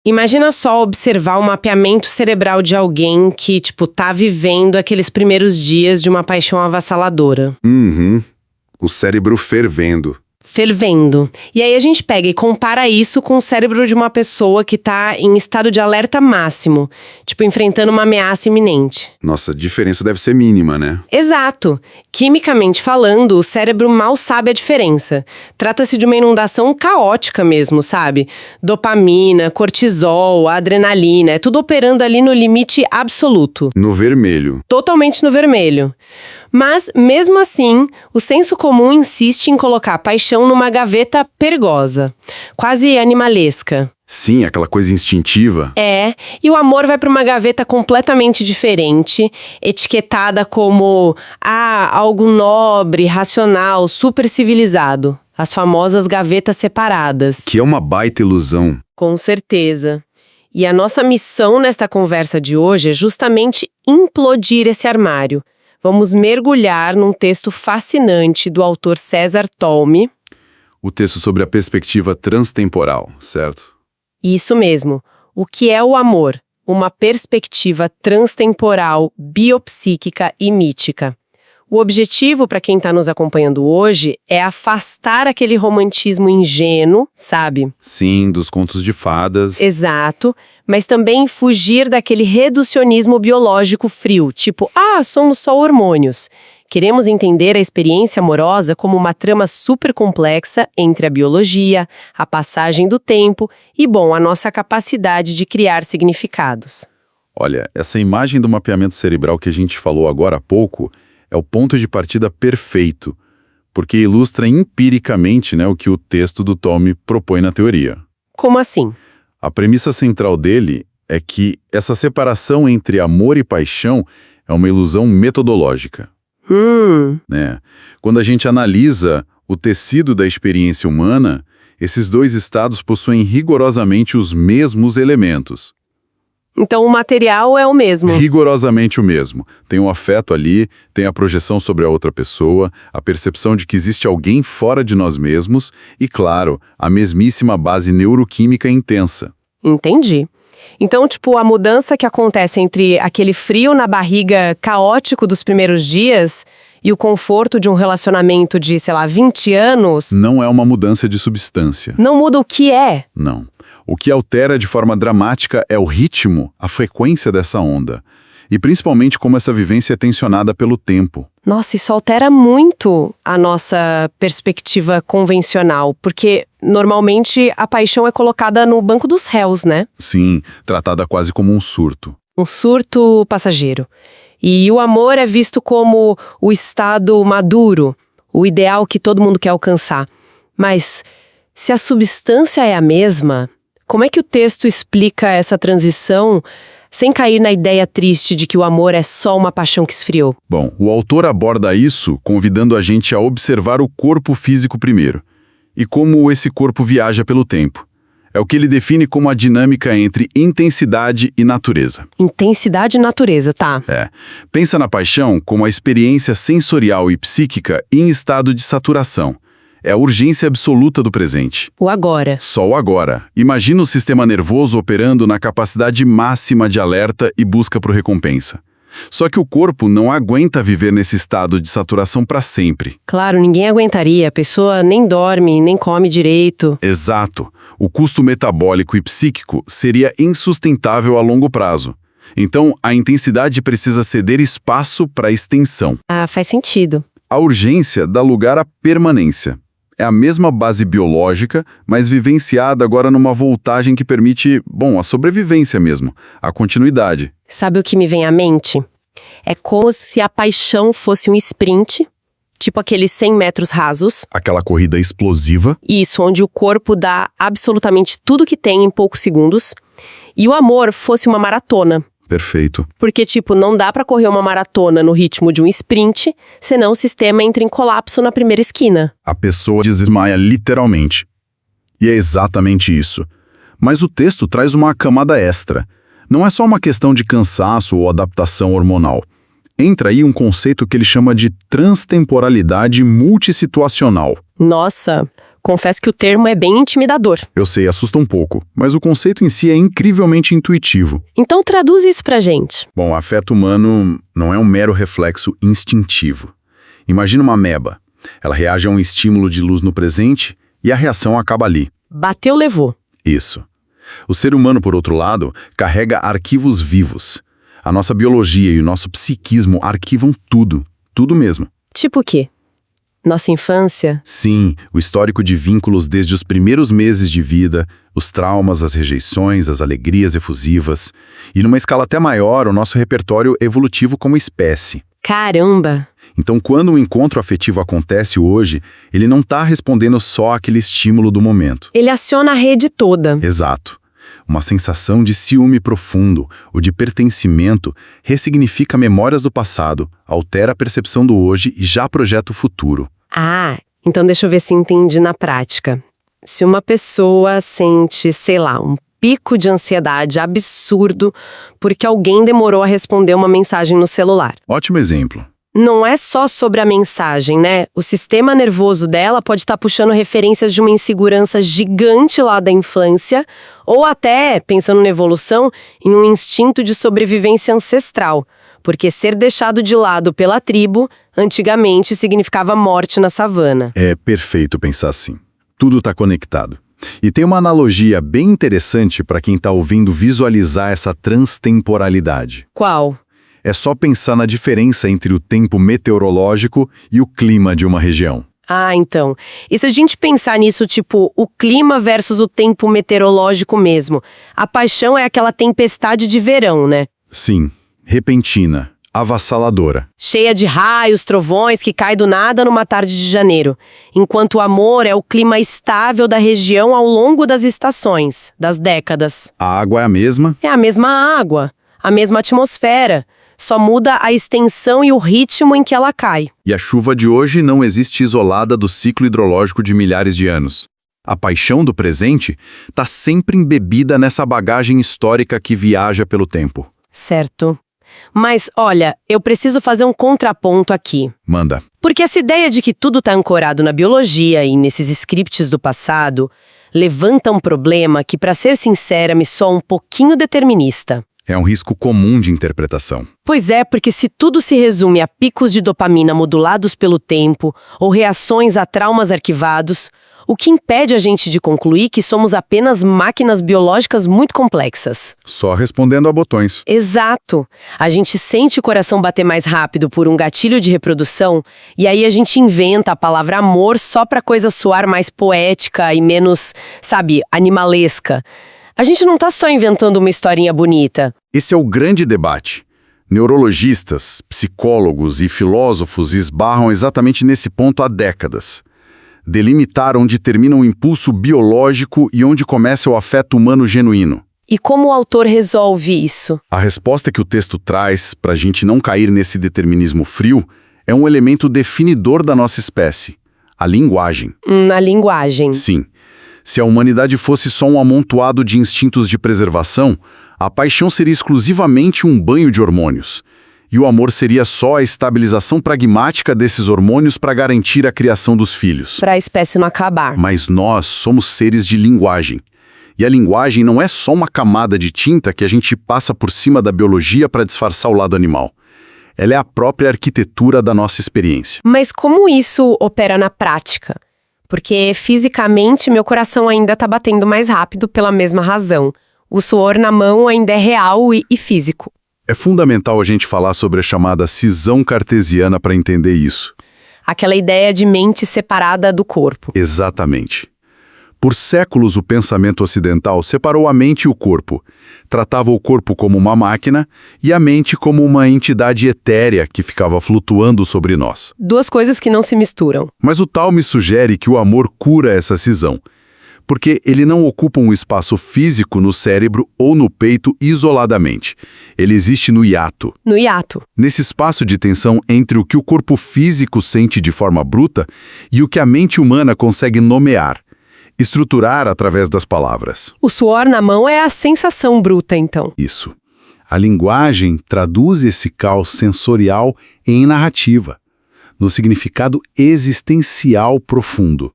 Imagina só observar o mapeamento cerebral de alguém que, tá vivendo aqueles primeiros dias de uma paixão avassaladora. Uhum. O cérebro fervendo. Fervendo. E aí a gente pega e compara isso com o cérebro de uma pessoa que tá em estado de alerta máximo, enfrentando uma ameaça iminente. Nossa, a diferença deve ser mínima, né? Exato. Quimicamente falando, o cérebro mal sabe a diferença. Trata-se de uma inundação caótica mesmo, sabe? Dopamina, cortisol, adrenalina, é tudo operando ali no limite absoluto. No vermelho. Totalmente no vermelho. Mas, mesmo assim, o senso comum insiste em colocar a paixão numa gaveta perigosa, quase animalesca. Sim, aquela coisa instintiva. É, e o amor vai para uma gaveta completamente diferente, etiquetada como, algo nobre, racional, super civilizado. As famosas gavetas separadas. Que é uma baita ilusão. Com certeza. E a nossa missão nesta conversa de hoje é justamente implodir esse armário. Vamos mergulhar num texto fascinante do autor César Tolmie. O texto sobre a perspectiva transtemporal, certo? Isso mesmo. O que é o amor? Uma perspectiva transtemporal, biopsíquica e mítica. O objetivo, para quem está nos acompanhando hoje, é afastar aquele romantismo ingênuo, sabe? Sim, dos contos de fadas. Exato, mas também fugir daquele reducionismo biológico frio, somos só hormônios. Queremos entender a experiência amorosa como uma trama super complexa entre a biologia, a passagem do tempo e, a nossa capacidade de criar significados. Olha, essa imagem do mapeamento cerebral que a gente falou agora há pouco é o ponto de partida perfeito, porque ilustra empiricamente, o que o texto do Tolmie propõe na teoria. Como assim? A premissa central dele é que essa separação entre amor e paixão é uma ilusão metodológica. Quando a gente analisa o tecido da experiência humana, esses dois estados possuem rigorosamente os mesmos elementos. Então o material é o mesmo. Rigorosamente o mesmo. Tem o afeto ali, tem a projeção sobre a outra pessoa, a percepção de que existe alguém fora de nós mesmos e, claro, a mesmíssima base neuroquímica intensa. Entendi. Então, a mudança que acontece entre aquele frio na barriga caótico dos primeiros dias e o conforto de um relacionamento de, 20 anos... Não é uma mudança de substância. Não muda o que é? Não. O que altera de forma dramática é o ritmo, a frequência dessa onda. E principalmente como essa vivência é tensionada pelo tempo. Nossa, isso altera muito a nossa perspectiva convencional, porque normalmente a paixão é colocada no banco dos réus, né? Sim, tratada quase como um surto. Um surto passageiro. E o amor é visto como o estado maduro, o ideal que todo mundo quer alcançar. Mas se a substância é a mesma, como é que o texto explica essa transição sem cair na ideia triste de que o amor é só uma paixão que esfriou? Bom, o autor aborda isso convidando a gente a observar o corpo físico primeiro, e como esse corpo viaja pelo tempo. É o que ele define como a dinâmica entre intensidade e natureza. Intensidade e natureza, tá. Pensa na paixão como a experiência sensorial e psíquica em estado de saturação. É a urgência absoluta do presente. O agora. Só o agora. Imagina o sistema nervoso operando na capacidade máxima de alerta e busca por recompensa. Só que o corpo não aguenta viver nesse estado de saturação para sempre. Claro, ninguém aguentaria. A pessoa nem dorme, nem come direito. Exato. O custo metabólico e psíquico seria insustentável a longo prazo. Então, a intensidade precisa ceder espaço para a extensão. Faz sentido. A urgência dá lugar à permanência. É a mesma base biológica, mas vivenciada agora numa voltagem que permite, a sobrevivência mesmo, a continuidade. Sabe o que me vem à mente? É como se a paixão fosse um sprint, tipo aqueles 100 metros rasos. Aquela corrida explosiva. Isso, onde o corpo dá absolutamente tudo que tem em poucos segundos. E o amor fosse uma maratona. Perfeito. Porque, não dá pra correr uma maratona no ritmo de um sprint, senão o sistema entra em colapso na primeira esquina. A pessoa desmaia literalmente. E é exatamente isso. Mas o texto traz uma camada extra. Não é só uma questão de cansaço ou adaptação hormonal. Entra aí um conceito que ele chama de transtemporalidade multissituacional. Nossa, Confesso que o termo é bem intimidador. Eu sei, assusta um pouco, mas o conceito em si é incrivelmente intuitivo. Então traduz isso pra gente. Bom, o afeto humano não é um mero reflexo instintivo. Imagina uma ameba. Ela reage a um estímulo de luz no presente e a reação acaba ali. Bateu, levou. Isso. O ser humano, por outro lado, carrega arquivos vivos. A nossa biologia e o nosso psiquismo arquivam tudo. Tudo mesmo. Tipo o quê? Nossa infância? Sim, o histórico de vínculos desde os primeiros meses de vida, os traumas, as rejeições, as alegrias efusivas. E numa escala até maior, o nosso repertório evolutivo como espécie. Caramba! Então, quando um encontro afetivo acontece hoje, ele não está respondendo só àquele estímulo do momento. Ele aciona a rede toda. Exato. Uma sensação de ciúme profundo, ou de pertencimento, ressignifica memórias do passado, altera a percepção do hoje e já projeta o futuro. Ah, então deixa eu ver se entendi na prática. Se uma pessoa sente, sei lá, um pico de ansiedade absurdo porque alguém demorou a responder uma mensagem no celular. Ótimo exemplo. Não é só sobre a mensagem, né? O sistema nervoso dela pode estar puxando referências de uma insegurança gigante lá da infância, ou até, pensando na evolução, em um instinto de sobrevivência ancestral. Porque ser deixado de lado pela tribo, antigamente, significava morte na savana. É perfeito pensar assim. Tudo está conectado. E tem uma analogia bem interessante para quem está ouvindo visualizar essa transtemporalidade. Qual? É só pensar na diferença entre o tempo meteorológico e o clima de uma região. Ah, então. E se a gente pensar nisso, tipo, o clima versus o tempo meteorológico mesmo? A paixão é aquela tempestade de verão, né? Sim, repentina, avassaladora. Cheia de raios, trovões, que cai do nada numa tarde de janeiro. Enquanto o amor é o clima estável da região ao longo das estações, das décadas. A água é a mesma? É a mesma água, a mesma atmosfera. Só muda a extensão e o ritmo em que ela cai. E a chuva de hoje não existe isolada do ciclo hidrológico de milhares de anos. A paixão do presente está sempre embebida nessa bagagem histórica que viaja pelo tempo. Certo. Mas, olha, eu preciso fazer um contraponto aqui. Manda. Porque essa ideia de que tudo está ancorado na biologia e nesses scripts do passado levanta um problema que, para ser sincera, me soa um pouquinho determinista. É um risco comum de interpretação. Pois é, porque se tudo se resume a picos de dopamina modulados pelo tempo ou reações a traumas arquivados, o que impede a gente de concluir que somos apenas máquinas biológicas muito complexas. Só respondendo a botões. Exato. A gente sente o coração bater mais rápido por um gatilho de reprodução e aí a gente inventa a palavra amor só pra coisa soar mais poética e menos, sabe, animalesca. A gente não tá só inventando uma historinha bonita. Esse é o grande debate. Neurologistas, psicólogos e filósofos esbarram exatamente nesse ponto há décadas. Delimitar onde termina o impulso biológico e onde começa o afeto humano genuíno. E como o autor resolve isso? A resposta que o texto traz, para a gente não cair nesse determinismo frio, é um elemento definidor da nossa espécie: a linguagem. A linguagem. Sim. Se a humanidade fosse só um amontoado de instintos de preservação, a paixão seria exclusivamente um banho de hormônios. E o amor seria só a estabilização pragmática desses hormônios para garantir a criação dos filhos. Para a espécie não acabar. Mas nós somos seres de linguagem. E a linguagem não é só uma camada de tinta que a gente passa por cima da biologia para disfarçar o lado animal. Ela é a própria arquitetura da nossa experiência. Mas como isso opera na prática? Porque fisicamente meu coração ainda está batendo mais rápido pela mesma razão. O suor na mão ainda é real e físico. É fundamental a gente falar sobre a chamada cisão cartesiana para entender isso. Aquela ideia de mente separada do corpo. Exatamente. Por séculos, o pensamento ocidental separou a mente e o corpo. Tratava o corpo como uma máquina e a mente como uma entidade etérea que ficava flutuando sobre nós. Duas coisas que não se misturam. Mas o tal me sugere que o amor cura essa cisão, porque ele não ocupa um espaço físico no cérebro ou no peito isoladamente. Ele existe no hiato. No hiato. Nesse espaço de tensão entre o que o corpo físico sente de forma bruta e o que a mente humana consegue nomear, estruturar através das palavras. O suor na mão é a sensação bruta, então. Isso. A linguagem traduz esse caos sensorial em narrativa, no significado existencial profundo.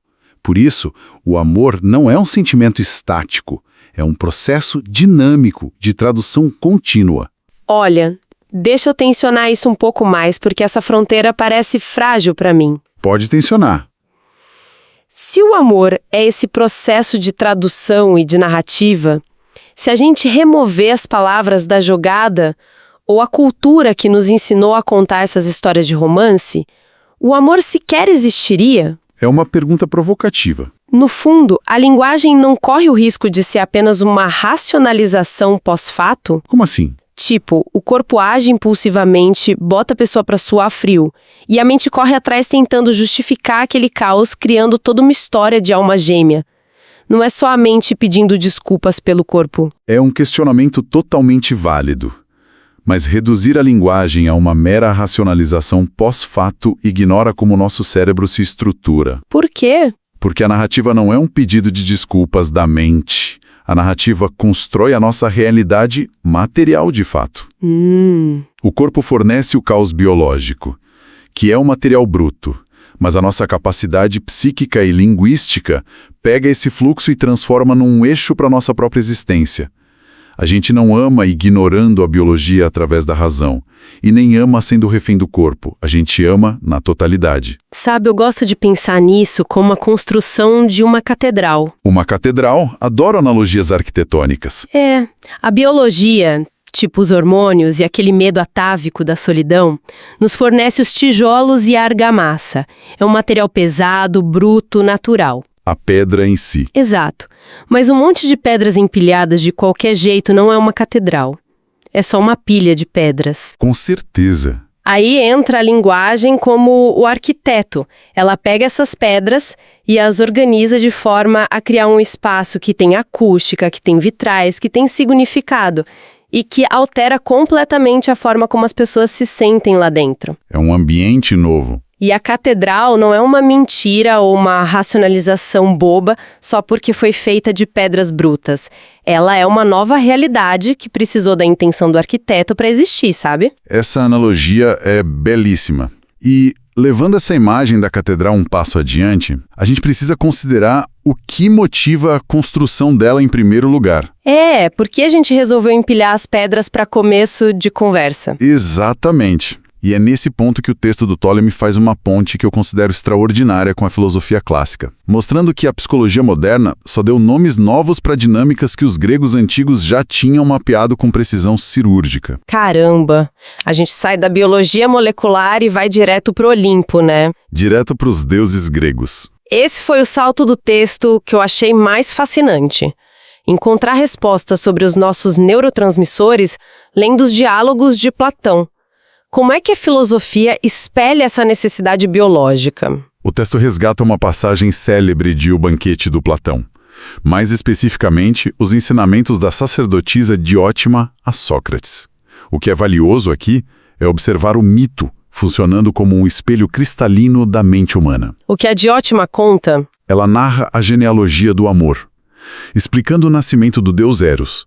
Por isso, o amor não é um sentimento estático, é um processo dinâmico de tradução contínua. Olha, deixa eu tensionar isso um pouco mais, porque essa fronteira parece frágil para mim. Pode tensionar. Se o amor é esse processo de tradução e de narrativa, se a gente remover as palavras da jogada ou a cultura que nos ensinou a contar essas histórias de romance, o amor sequer existiria? É uma pergunta provocativa. No fundo, a linguagem não corre o risco de ser apenas uma racionalização pós-fato? Como assim? Tipo, o corpo age impulsivamente, bota a pessoa para suar frio, e a mente corre atrás tentando justificar aquele caos, criando toda uma história de alma gêmea. Não é só a mente pedindo desculpas pelo corpo. É um questionamento totalmente válido. Mas reduzir a linguagem a uma mera racionalização pós-fato ignora como nosso cérebro se estrutura. Por quê? Porque a narrativa não é um pedido de desculpas da mente. A narrativa constrói a nossa realidade material de fato. O corpo fornece o caos biológico, que é um material bruto, mas a nossa capacidade psíquica e linguística pega esse fluxo e transforma num eixo para a nossa própria existência. A gente não ama ignorando a biologia através da razão, e nem ama sendo refém do corpo, a gente ama na totalidade. Sabe, eu gosto de pensar nisso como a construção de uma catedral. Uma catedral, adoro analogias arquitetônicas. A biologia, tipo os hormônios e aquele medo atávico da solidão, nos fornece os tijolos e a argamassa. É um material pesado, bruto, natural. A pedra em si. Exato. Mas um monte de pedras empilhadas de qualquer jeito não é uma catedral. É só uma pilha de pedras. Com certeza. Aí entra a linguagem como o arquiteto. Ela pega essas pedras e as organiza de forma a criar um espaço que tem acústica, que tem vitrais, que tem significado e que altera completamente a forma como as pessoas se sentem lá dentro. É um ambiente novo. E a catedral não é uma mentira ou uma racionalização boba só porque foi feita de pedras brutas. Ela é uma nova realidade que precisou da intenção do arquiteto para existir, sabe? Essa analogia é belíssima. E, levando essa imagem da catedral um passo adiante, a gente precisa considerar o que motiva a construção dela em primeiro lugar. Por que a gente resolveu empilhar as pedras para começo de conversa? Exatamente. E é nesse ponto que o texto do Ptolemy faz uma ponte que eu considero extraordinária com a filosofia clássica, mostrando que a psicologia moderna só deu nomes novos para dinâmicas que os gregos antigos já tinham mapeado com precisão cirúrgica. Caramba! A gente sai da biologia molecular e vai direto pro Olimpo, né? Direto para os deuses gregos. Esse foi o salto do texto que eu achei mais fascinante. Encontrar respostas sobre os nossos neurotransmissores lendo os diálogos de Platão. Como é que a filosofia espelha essa necessidade biológica? O texto resgata uma passagem célebre de O Banquete do Platão. Mais especificamente, os ensinamentos da sacerdotisa Diótima a Sócrates. O que é valioso aqui é observar o mito funcionando como um espelho cristalino da mente humana. O que a Diótima conta? Ela narra a genealogia do amor, explicando o nascimento do deus Eros.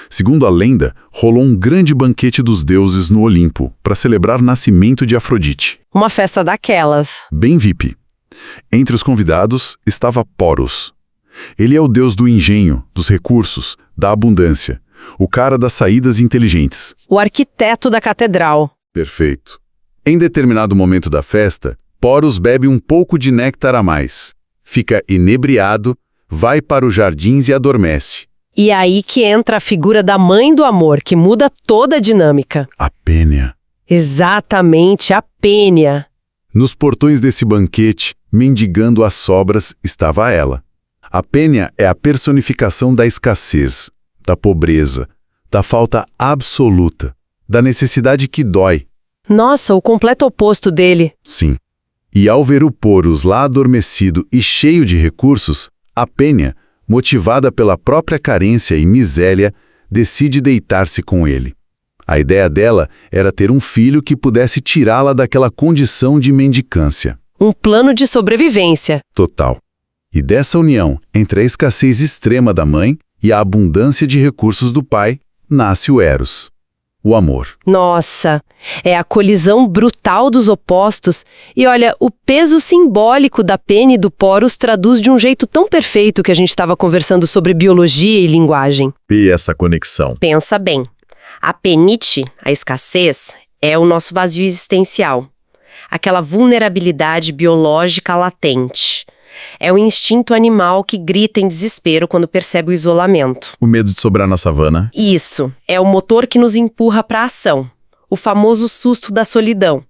Segundo a lenda, rolou um grande banquete dos deuses no Olimpo para celebrar o nascimento de Afrodite. Uma festa daquelas. Bem VIP. Entre os convidados estava Poros. Ele é o deus do engenho, dos recursos, da abundância, o cara das saídas inteligentes. O arquiteto da catedral. Perfeito. Em determinado momento da festa, Poros bebe um pouco de néctar a mais. Fica inebriado, vai para os jardins e adormece. E é aí que entra a figura da mãe do amor, que muda toda a dinâmica. A Pênia. Exatamente, a Pênia. Nos portões desse banquete, mendigando as sobras, estava ela. A Pênia é a personificação da escassez, da pobreza, da falta absoluta, da necessidade que dói. Nossa, o completo oposto dele. Sim. E ao ver o Poros lá adormecido e cheio de recursos, a Pênia, motivada pela própria carência e miséria, decide deitar-se com ele. A ideia dela era ter um filho que pudesse tirá-la daquela condição de mendicância. Um plano de sobrevivência. Total. E dessa união entre a escassez extrema da mãe e a abundância de recursos do pai, nasce o Eros. o amor. Nossa, é a colisão brutal dos opostos. E olha, o peso simbólico da pena e do poros traduz de um jeito tão perfeito que a gente estava conversando sobre biologia e linguagem. E essa conexão? Pensa bem. A penite, a escassez, é o nosso vazio existencial. Aquela vulnerabilidade biológica latente. É o instinto animal que grita em desespero quando percebe o isolamento. O medo de sobrar na savana? Isso, é o motor que nos empurra para a ação. O famoso susto da solidão.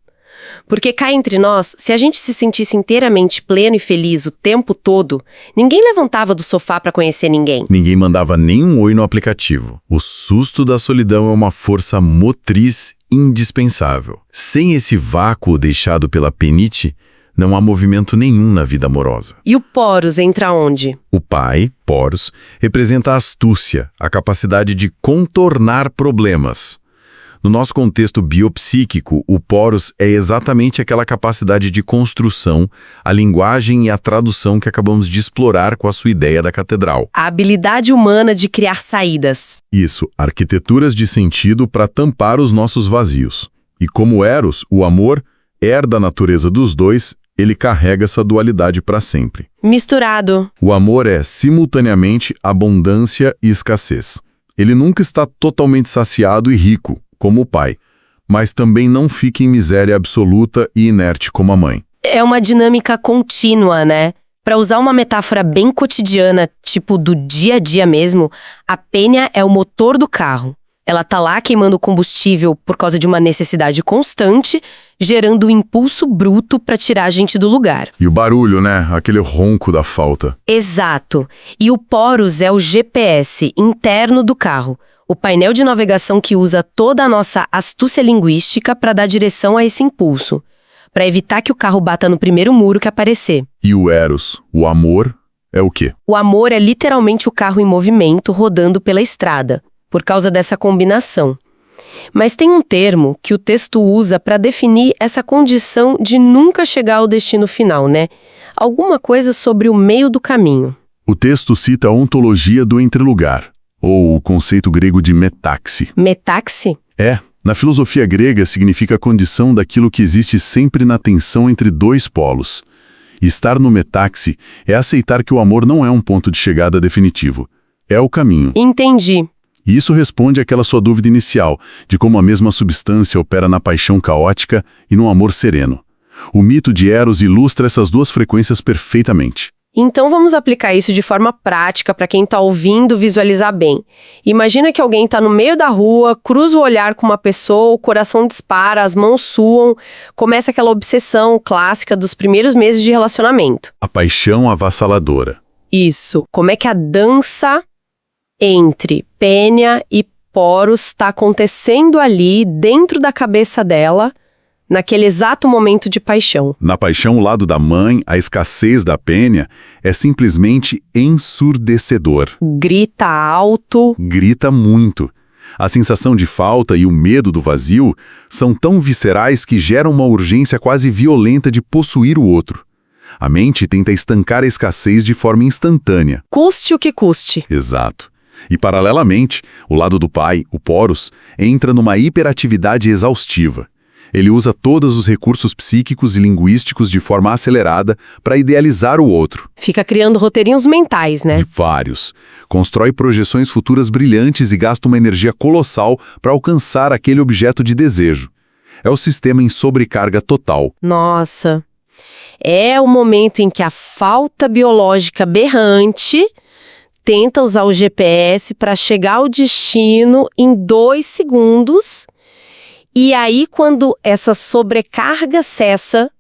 Porque cá entre nós, se a gente se sentisse inteiramente pleno e feliz o tempo todo, ninguém levantava do sofá para conhecer ninguém. Ninguém mandava nenhum oi no aplicativo. O susto da solidão é uma força motriz indispensável. Sem esse vácuo deixado pela penite, não há movimento nenhum na vida amorosa. E o poros entra onde? O pai, poros, representa a astúcia, a capacidade de contornar problemas. No nosso contexto biopsíquico, o poros é exatamente aquela capacidade de construção, a linguagem e a tradução que acabamos de explorar com a sua ideia da catedral. A habilidade humana de criar saídas. Isso, arquiteturas de sentido para tampar os nossos vazios. E como Eros, o amor, herda a natureza dos dois, ele carrega essa dualidade para sempre. Misturado. O amor é, simultaneamente, abundância e escassez. Ele nunca está totalmente saciado e rico, como o pai, mas também não fica em miséria absoluta e inerte como a mãe. É uma dinâmica contínua, né? Para usar uma metáfora bem cotidiana, tipo do dia a dia mesmo, a penha é o motor do carro. Ela tá lá queimando combustível por causa de uma necessidade constante, gerando um impulso bruto para tirar a gente do lugar. E o barulho, né? Aquele ronco da falta. Exato. E o poros é o GPS interno do carro. O painel de navegação que usa toda a nossa astúcia linguística para dar direção a esse impulso, para evitar que o carro bata no primeiro muro que aparecer. E o Eros, o amor, é o quê? O amor é literalmente o carro em movimento rodando pela estrada, por causa dessa combinação. Mas tem um termo que o texto usa para definir essa condição de nunca chegar ao destino final, né? Alguma coisa sobre o meio do caminho. O texto cita a ontologia do entrelugar, ou o conceito grego de metaxe. Metaxe? Na filosofia grega significa a condição daquilo que existe sempre na tensão entre dois polos. Estar no metaxe é aceitar que o amor não é um ponto de chegada definitivo. É o caminho. Entendi. E isso responde àquela sua dúvida inicial, de como a mesma substância opera na paixão caótica e no amor sereno. O mito de Eros ilustra essas duas frequências perfeitamente. Então vamos aplicar isso de forma prática para quem está ouvindo visualizar bem. Imagina que alguém está no meio da rua, cruza o olhar com uma pessoa, o coração dispara, as mãos suam, começa aquela obsessão clássica dos primeiros meses de relacionamento. A paixão avassaladora. Isso. Como é que a dança entre penha e poros está acontecendo ali dentro da cabeça dela, naquele exato momento de paixão. Na paixão, o lado da mãe, a escassez da penha é simplesmente ensurdecedor. Grita alto. Grita muito. A sensação de falta e o medo do vazio são tão viscerais que geram uma urgência quase violenta de possuir o outro. A mente tenta estancar a escassez de forma instantânea. Custe o que custe. Exato. E, paralelamente, o lado do pai, o poros, entra numa hiperatividade exaustiva. Ele usa todos os recursos psíquicos e linguísticos de forma acelerada para idealizar o outro. Fica criando roteirinhos mentais, né? De vários. Constrói projeções futuras brilhantes e gasta uma energia colossal para alcançar aquele objeto de desejo. É o sistema em sobrecarga total. Nossa. É o momento em que a falta biológica berrante tenta usar o GPS para chegar ao destino em 2 segundos. E aí, quando essa sobrecarga cessa,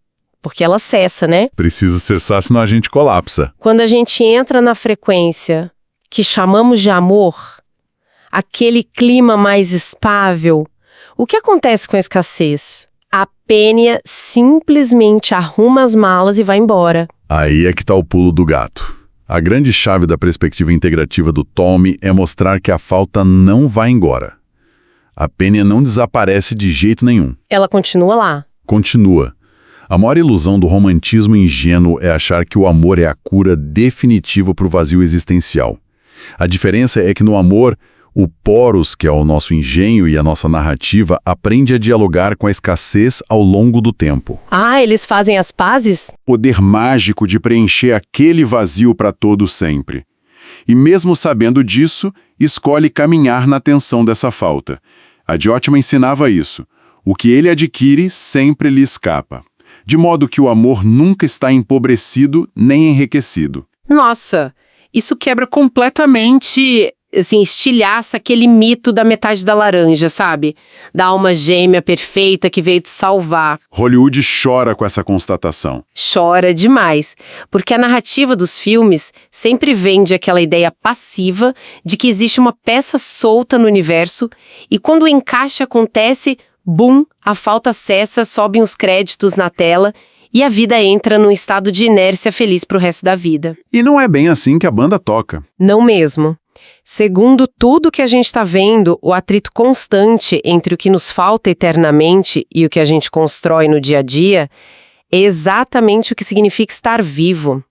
porque ela cessa, né? Precisa cessar, senão a gente colapsa. Quando a gente entra na frequência que chamamos de amor, aquele clima mais espável, o que acontece com a escassez? A penha simplesmente arruma as malas e vai embora. Aí é que está o pulo do gato. A grande chave da perspectiva integrativa do Tommy é mostrar que a falta não vai embora. A penha não desaparece de jeito nenhum. Ela continua lá. Continua. A maior ilusão do romantismo ingênuo é achar que o amor é a cura definitiva para o vazio existencial. A diferença é que no amor, O Poros, que é o nosso engenho e a nossa narrativa, aprende a dialogar com a escassez ao longo do tempo. Ah, eles fazem as pazes? Poder mágico de preencher aquele vazio para todo sempre. E mesmo sabendo disso, escolhe caminhar na tensão dessa falta. A Diotima ensinava isso. O que ele adquire sempre lhe escapa. De modo que o amor nunca está empobrecido nem enriquecido. Nossa, isso quebra completamente, assim, estilhaça aquele mito da metade da laranja, sabe? Da alma gêmea perfeita que veio te salvar. Hollywood chora com essa constatação. Chora demais, porque a narrativa dos filmes sempre vende aquela ideia passiva de que existe uma peça solta no universo e quando o encaixe acontece, bum, a falta cessa, sobem os créditos na tela e a vida entra num estado de inércia feliz pro resto da vida. E não é bem assim que a banda toca. Não mesmo. Segundo tudo que a gente está vendo, o atrito constante entre o que nos falta eternamente e o que a gente constrói no dia a dia é exatamente o que significa estar vivo.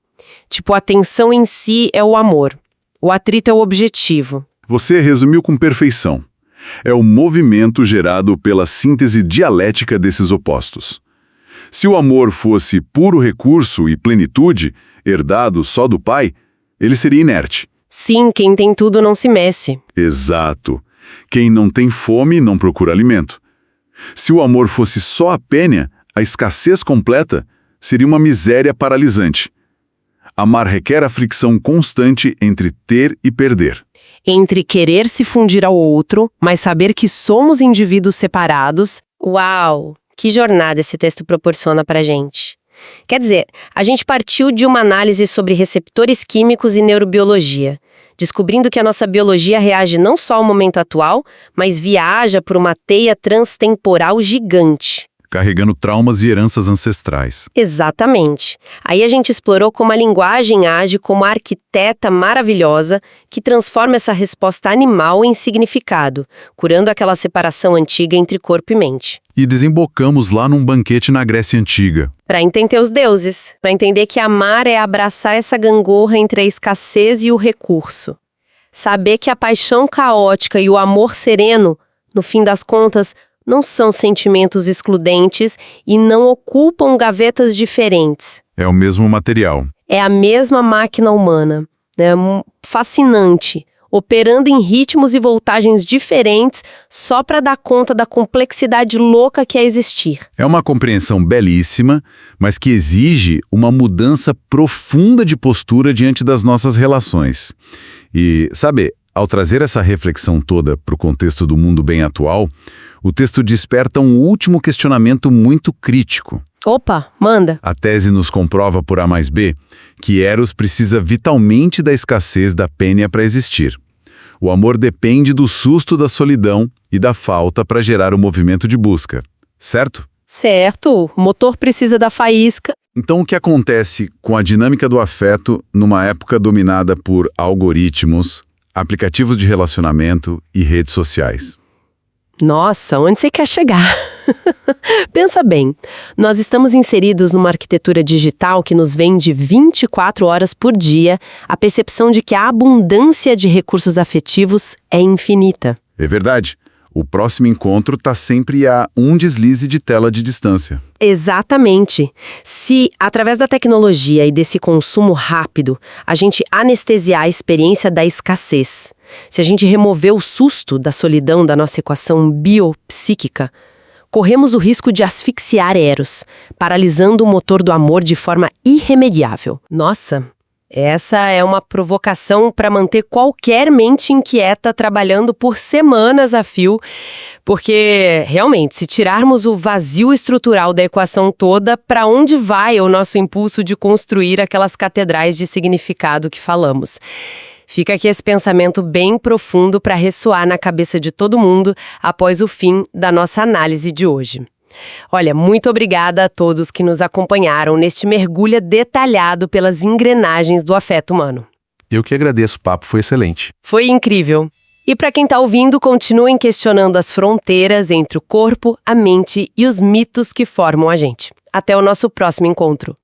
Tipo, a tensão em si é o amor. O atrito é o objetivo. Você resumiu com perfeição. É o movimento gerado pela síntese dialética desses opostos. Se o amor fosse puro recurso e plenitude, herdado só do pai, ele seria inerte. Sim, quem tem tudo não se mexe. Exato. Quem não tem fome não procura alimento. Se o amor fosse só a pênia, a escassez completa, seria uma miséria paralisante. Amar requer a fricção constante entre ter e perder. Entre querer se fundir ao outro, mas saber que somos indivíduos separados. Uau! Que jornada esse texto proporciona pra gente. Quer dizer, a gente partiu de uma análise sobre receptores químicos e neurobiologia, descobrindo que a nossa biologia reage não só ao momento atual, mas viaja por uma teia transtemporal gigante. Carregando traumas e heranças ancestrais. Exatamente. Aí a gente explorou como a linguagem age como a arquiteta maravilhosa que transforma essa resposta animal em significado, curando aquela separação antiga entre corpo e mente. E desembocamos lá num banquete na Grécia Antiga. Para entender os deuses, para entender que amar é abraçar essa gangorra entre a escassez e o recurso. Saber que a paixão caótica e o amor sereno, no fim das contas, não são sentimentos excludentes e não ocupam gavetas diferentes. É o mesmo material. É a mesma máquina humana, né? Fascinante, operando em ritmos e voltagens diferentes só para dar conta da complexidade louca que é existir. É uma compreensão belíssima, mas que exige uma mudança profunda de postura diante das nossas relações. E, sabe, ao trazer essa reflexão toda para o contexto do mundo bem atual, o texto desperta um último questionamento muito crítico. Opa, manda! A tese nos comprova por A mais B que Eros precisa vitalmente da escassez da pênia para existir. O amor depende do susto da solidão e da falta para gerar o movimento de busca, certo? Certo, o motor precisa da faísca. Então o que acontece com a dinâmica do afeto numa época dominada por algoritmos, aplicativos de relacionamento e redes sociais? Nossa, onde você quer chegar? Pensa bem, nós estamos inseridos numa arquitetura digital que nos vende 24 horas por dia a percepção de que a abundância de recursos afetivos é infinita. É verdade. O próximo encontro está sempre a um deslize de tela de distância. Exatamente. Se, através da tecnologia e desse consumo rápido, a gente anestesiar a experiência da escassez, se a gente remover o susto da solidão da nossa equação biopsíquica, corremos o risco de asfixiar Eros, paralisando o motor do amor de forma irremediável. Nossa, essa é uma provocação para manter qualquer mente inquieta trabalhando por semanas a fio, porque, realmente, se tirarmos o vazio estrutural da equação toda, para onde vai o nosso impulso de construir aquelas catedrais de significado que falamos? Fica aqui esse pensamento bem profundo para ressoar na cabeça de todo mundo após o fim da nossa análise de hoje. Olha, muito obrigada a todos que nos acompanharam neste mergulho detalhado pelas engrenagens do afeto humano. Eu que agradeço, o papo foi excelente. Foi incrível. E para quem está ouvindo, continuem questionando as fronteiras entre o corpo, a mente e os mitos que formam a gente. Até o nosso próximo encontro.